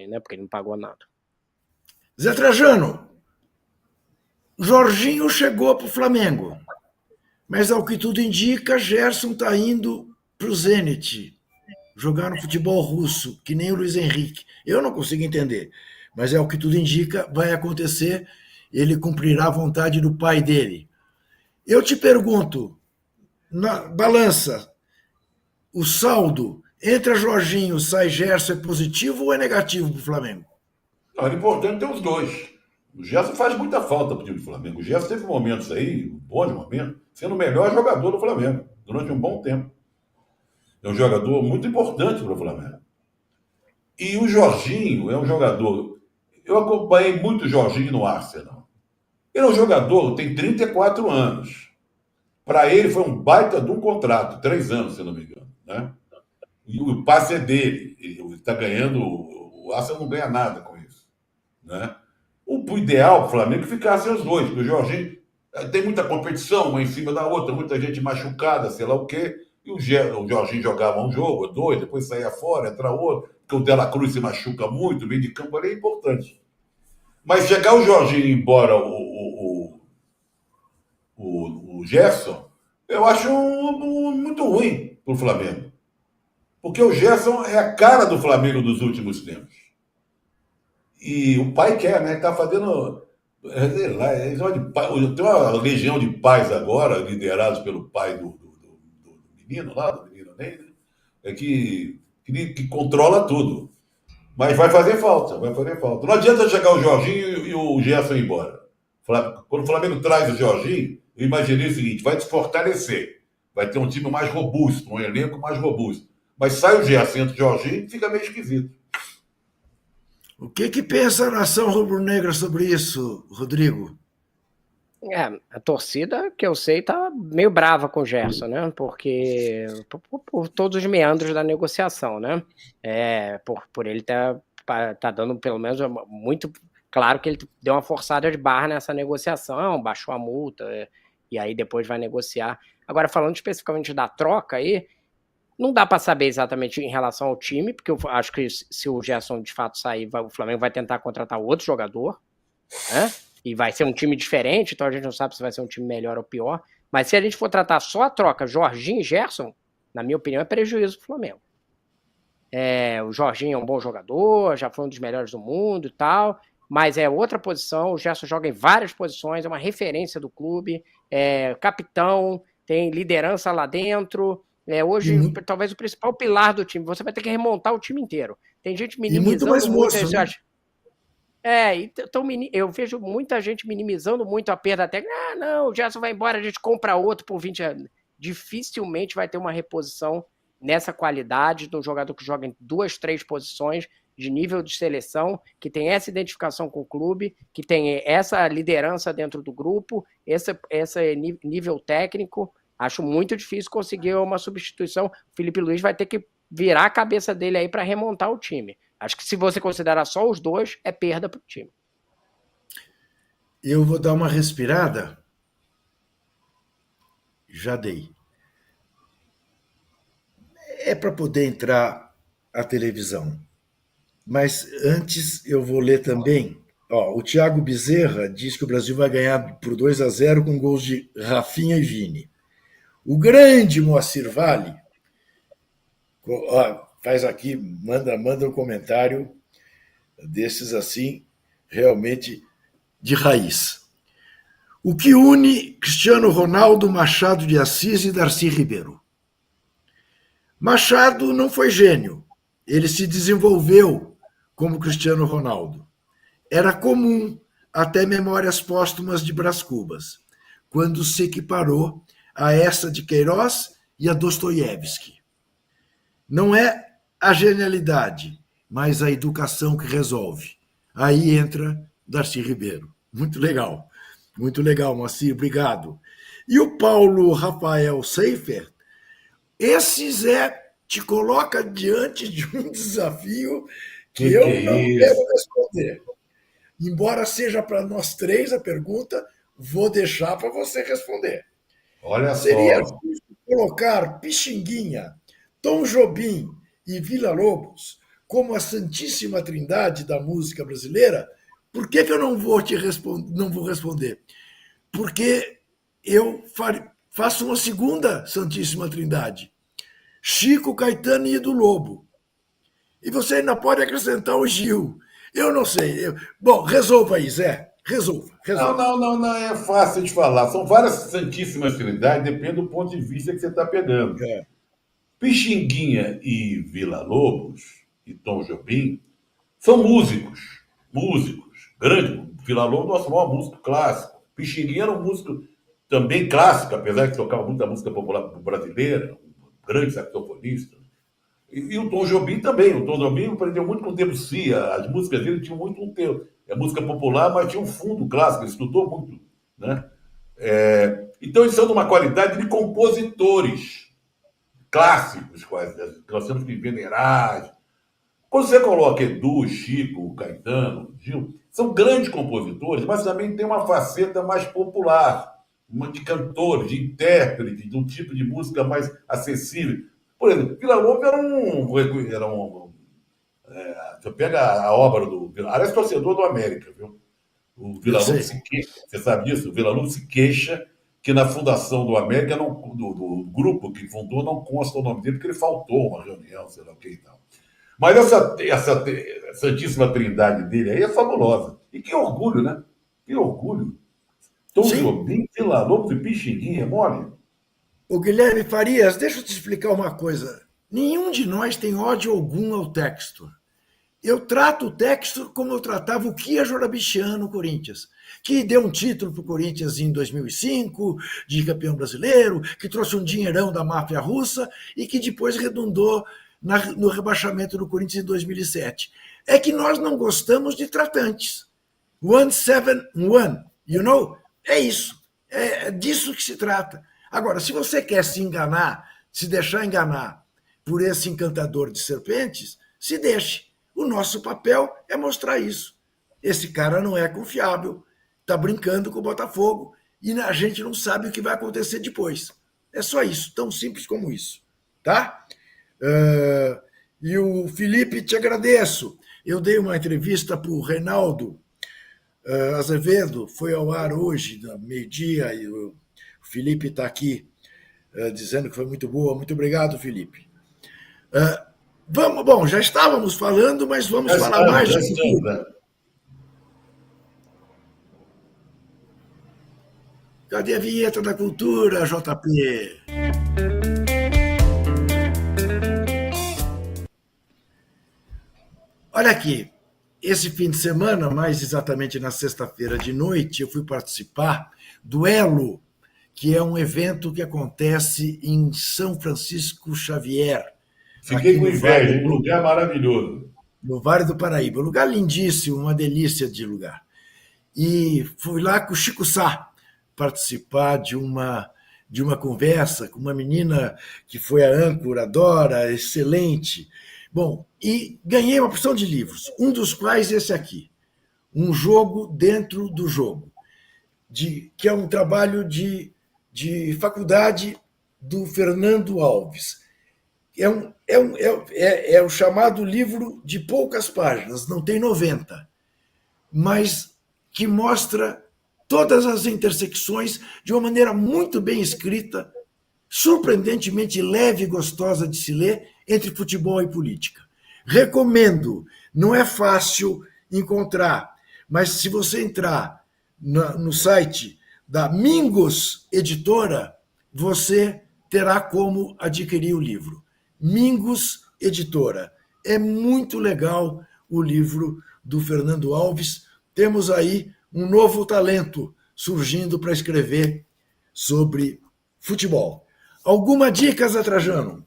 também, né? Porque ele não pagou nada. Zé Trajano, Jorginho chegou para o Flamengo, mas ao que tudo indica, Gerson está indo para o Zenit, jogar no futebol russo, que nem o Luiz Henrique. Eu não consigo entender, mas é o que tudo indica, vai acontecer, ele cumprirá a vontade do pai dele. Eu te pergunto, na balança, o saldo entra Jorginho, sai Gerson, é positivo ou é negativo para o Flamengo? Não, é importante ter os dois. O Gerson faz muita falta para o time do Flamengo. O Gerson teve momentos aí, bons momentos, sendo o melhor jogador do Flamengo durante um bom tempo. É um jogador muito importante para o Flamengo. E o Jorginho é um jogador. Eu acompanhei muito o Jorginho no Arsenal. Ele é um jogador, tem 34 anos. Para ele foi um baita de um contrato, 3 anos, se não me engano. Né? E o passe é dele. Ele está ganhando. O Arsenal não ganha nada com isso. Né? O ideal para o Flamengo é que ficassem os dois, porque o Jorginho tem muita competição, uma em cima da outra, muita gente machucada, sei lá o quê. E o Jorginho jogava um jogo, dois, depois saía fora, entra outro, porque o Dela Cruz se machuca muito, o meio de campo ali é importante. Mas chegar o Jorginho embora o Gerson, eu acho muito ruim para o Flamengo. Porque o Gerson é a cara do Flamengo dos últimos tempos. E o pai quer, né? Ele tá fazendo. Sei lá, tem uma legião de pais agora, liderados pelo pai do menino lá, do menino Ney, né? Que controla tudo. Mas vai fazer falta, vai fazer falta. Não adianta chegar o Jorginho e o Gerson ir embora. Quando o Flamengo traz o Jorginho, eu imaginei o seguinte: vai se fortalecer. Vai ter um time mais robusto, um elenco mais robusto. Mas sai o Gerson e entra o Jorginho, fica meio esquisito. O que pensa a nação rubro-negra sobre isso, Rodrigo? A torcida, que eu sei, tá meio brava com o Gerson, né? Porque por todos os meandros da negociação, né? Por ele tá dando, pelo menos, muito claro que ele deu uma forçada de barra nessa negociação, baixou a multa, e aí depois vai negociar. Agora, falando especificamente da troca aí, não dá para saber exatamente em relação ao time, porque eu acho que se o Gerson de fato sair, o Flamengo vai tentar contratar outro jogador, né? E vai ser um time diferente, então a gente não sabe se vai ser um time melhor ou pior. Mas se a gente for tratar só a troca Jorginho e Gerson, na minha opinião, é prejuízo pro Flamengo. O Jorginho é um bom jogador, já foi um dos melhores do mundo e tal, mas é outra posição, o Gerson joga em várias posições, é uma referência do clube, é capitão, tem liderança lá dentro. Hoje, talvez o principal pilar do time. Você vai ter que remontar o time inteiro. Tem gente minimizando muito mais moço, muito, né? Então eu vejo muita gente minimizando muito a perda técnica. Não, o Gerson vai embora, a gente compra outro por 20 anos. Dificilmente vai ter uma reposição nessa qualidade de um jogador que joga em 2, 3 posições de nível de seleção, que tem essa identificação com o clube, que tem essa liderança dentro do grupo, esse nível técnico. Acho muito difícil conseguir uma substituição. O Felipe Luiz vai ter que virar a cabeça dele aí para remontar o time. Acho que se você considerar só os dois, é perda para o time. Eu vou dar uma respirada. Já dei. É para poder entrar a televisão. Mas antes eu vou ler também. O Thiago Bezerra diz que o Brasil vai ganhar por 2-0 com gols de Rafinha e Vini. O grande Moacir Vale faz aqui, manda um comentário desses assim, realmente de raiz. O que une Cristiano Ronaldo, Machado de Assis e Darcy Ribeiro? Machado não foi gênio. Ele se desenvolveu como Cristiano Ronaldo. Era comum até memórias póstumas de Brás Cubas, quando se equiparou a essa de Queiroz e a Dostoiévski. Não é a genialidade, mas a educação que resolve. Aí entra Darcy Ribeiro. Muito legal, Moacir, obrigado. E o Paulo Rafael Seifer, esse Zé te coloca diante de um desafio que eu não quero responder. Embora seja para nós três a pergunta, vou deixar para você responder. Olha Seria só. justo colocar Pixinguinha, Tom Jobim e Villa-Lobos como a Santíssima Trindade da música brasileira, por que eu não vou não vou responder? Porque eu faço uma segunda Santíssima Trindade. Chico, Caetano e Edu Lobo. E você ainda pode acrescentar o Gil. Eu não sei. Bom, resolva aí, Zé. Resolva. Não, é fácil de falar. São várias Santíssimas Trindades, depende do ponto de vista que você está pegando. Pixinguinha e Villa-Lobos e Tom Jobim são músicos. Grande. Villa-Lobos, nosso maior músico clássico. Pixinguinha era um músico também clássico, apesar de tocar muita música popular brasileira, um grande saxofonista. E o Tom Jobim também. O Tom Jobim aprendeu muito com o Debussy. As músicas dele tinham muito um teu. É música popular, mas tinha um fundo clássico. Ele estudou muito, né? Então, eles são de uma qualidade de compositores clássicos, quase. Nós temos que venerar. Quando você coloca Edu, Chico, Caetano, Gil, são grandes compositores, mas também tem uma faceta mais popular, de cantores, de intérpretes, de um tipo de música mais acessível. Por exemplo, Villa-Lobos você pega a obra do Villa-Lobos, aliás, torcedor do América, viu? O Villa-Lobos se queixa, você sabe disso? O Villa-Lobos se queixa que na fundação do América, do grupo que fundou, não consta o nome dele, porque ele faltou uma reunião, sei lá o que e tal. Mas essa Santíssima Trindade dele aí é fabulosa. E que orgulho, né? Que orgulho. Tom Jobim, Villa-Lobos e Pixinguinha, é mole? O Guilherme Farias, deixa eu te explicar uma coisa. Nenhum de nós tem ódio algum ao Textor. Eu trato o Textor como eu tratava o Kia Jorabichian no Corinthians, que deu um título para o Corinthians em 2005, de campeão brasileiro, que trouxe um dinheirão da máfia russa e que depois redundou no rebaixamento do Corinthians em 2007. É que nós não gostamos de tratantes. 171, you know? É isso. É disso que se trata. Agora, se você quer se enganar, se deixar enganar por esse encantador de serpentes, se deixe. O nosso papel é mostrar isso. Esse cara não é confiável, está brincando com o Botafogo e a gente não sabe o que vai acontecer depois. É só isso, tão simples como isso. Tá? E o Felipe, te agradeço. Eu dei uma entrevista para o Reinaldo Azevedo, foi ao ar hoje, meio-dia, e o Felipe está aqui dizendo que foi muito boa. Muito obrigado, Felipe. Bom, já estávamos falando, mas vamos falar mais de cultura. Cadê a vinheta da cultura, JP? Olha aqui, esse fim de semana, mais exatamente na sexta-feira de noite, eu fui participar do Elo, que é um evento que acontece em São Francisco Xavier. Fiquei com inveja, um lugar maravilhoso. No Vale do Paraíba, um lugar lindíssimo, uma delícia de lugar. E fui lá com o Chico Sá participar de uma conversa com uma menina que foi a âncora, Dora, excelente. Bom, e ganhei uma porção de livros, um dos quais esse aqui, Um Jogo Dentro do Jogo, que é um trabalho de faculdade do Fernando Alves. É o chamado livro de poucas páginas, não tem 90, mas que mostra todas as intersecções de uma maneira muito bem escrita, surpreendentemente leve e gostosa de se ler, entre futebol e política. Recomendo, não é fácil encontrar, mas se você entrar no site da Mingos Editora, você terá como adquirir o livro. Mingos Editora. É muito legal o livro do Fernando Alves. Temos aí um novo talento surgindo para escrever sobre futebol. Alguma dica, Zé Trajano?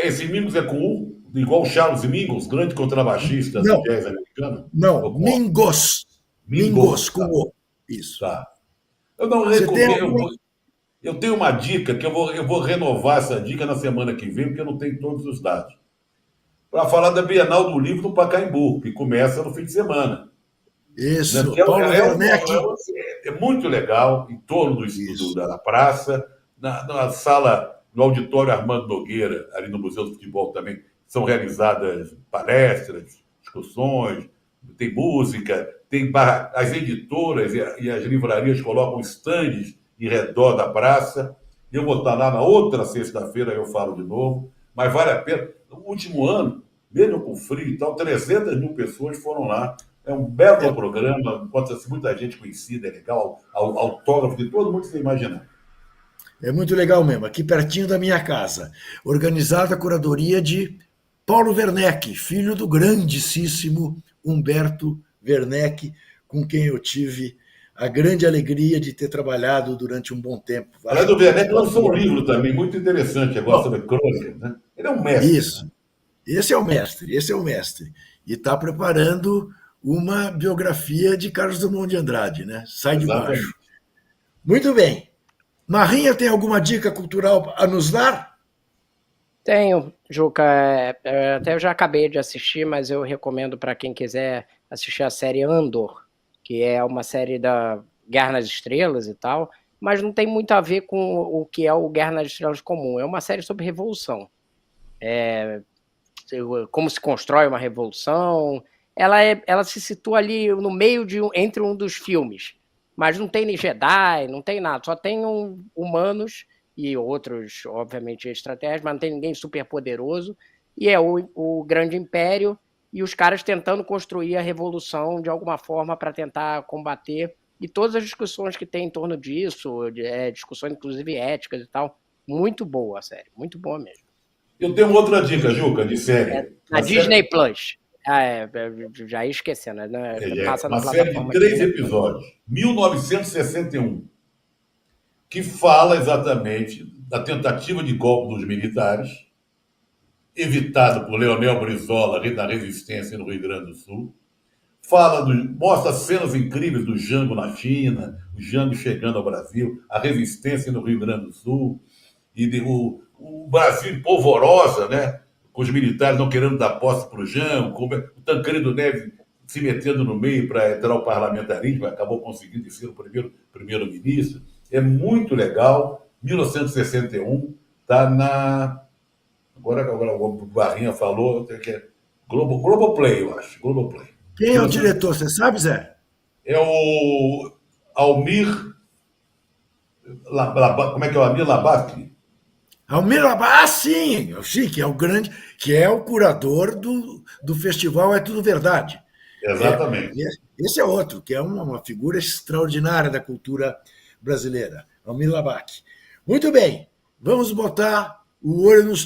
Esse Mingos é com U, igual o Charles Mingus, grande contrabaixista do jazz americano? Não, Mingos. Mingos, com O. Isso. Tá. Eu não recomendo. Eu tenho uma dica que eu vou renovar essa dica na semana que vem, porque eu não tenho todos os dados. Para falar da Bienal do Livro do Pacaembu, que começa no fim de semana. Isso, né? Paulo Werneck. É muito legal, em torno da praça, na sala, no auditório Armando Nogueira, ali no Museu do Futebol também. são realizadas palestras, discussões, tem música, tem as editoras e as livrarias colocam estandes em redor da praça. Eu vou estar lá na outra sexta-feira, eu falo de novo, mas vale a pena. No último ano, mesmo com frio e tal, 300 mil pessoas foram lá. É um belo programa, encontra-se muita gente conhecida, é legal, autógrafo de todo mundo que você imaginar. É muito legal mesmo, aqui pertinho da minha casa. Organizada a curadoria de Paulo Werneck, filho do grandíssimo Humberto Werneck, com quem eu tive a grande alegria de ter trabalhado durante um bom tempo. Além do Werneck, lançou um livro também muito interessante agora sobre crônica, né? Ele é um mestre. Isso. Né? Esse é o mestre, esse é o mestre. E está preparando uma biografia de Carlos Drummond de Andrade, né? Sai de baixo. Muito bem. Marrinha tem alguma dica cultural a nos dar? Tenho, Juca. Até eu já acabei de assistir, mas eu recomendo para quem quiser assistir a série Andor, que é uma série da Guerra nas Estrelas e tal, mas não tem muito a ver com o que é o Guerra nas Estrelas comum. É uma série sobre revolução. Como se constrói uma revolução. Ela se situa ali no meio entre um dos filmes, mas não tem nem Jedi, não tem nada, só tem humanos e outros, obviamente, extraterrestres, mas não tem ninguém super poderoso, e é o grande império e os caras tentando construir a revolução de alguma forma para tentar combater, e todas as discussões que tem em torno disso, discussões inclusive éticas e tal, muito boa a série, muito boa mesmo. Eu tenho outra dica, Juca, de série. Na Disney Plus. Já ia esquecendo, né? Passa uma na série de 3 episódios, 1961, que fala exatamente da tentativa de golpe dos militares, evitado por Leonel Brizola na Resistência no Rio Grande do Sul. Mostra cenas incríveis do Jango na China, o Jango chegando ao Brasil, a resistência no Rio Grande do Sul, e o Brasil polvorosa, né? Com os militares não querendo dar posse para o Jango, o Tancredo Neves se metendo no meio para entrar o parlamentarismo, acabou conseguindo ser o primeiro-ministro. É muito legal. 1961, está na... Agora o Barrinha falou, que é Globoplay, eu acho. Globoplay. Quem é o diretor, você sabe, Zé? É o Almir... Como é que é o Almir Labastri? Almir Labastri, sim, que é o grande, que é o curador do festival É Tudo Verdade. Exatamente. Esse é outro, que é uma figura extraordinária da cultura brasileira, Almir Labastri. Muito bem, vamos botar o olho nos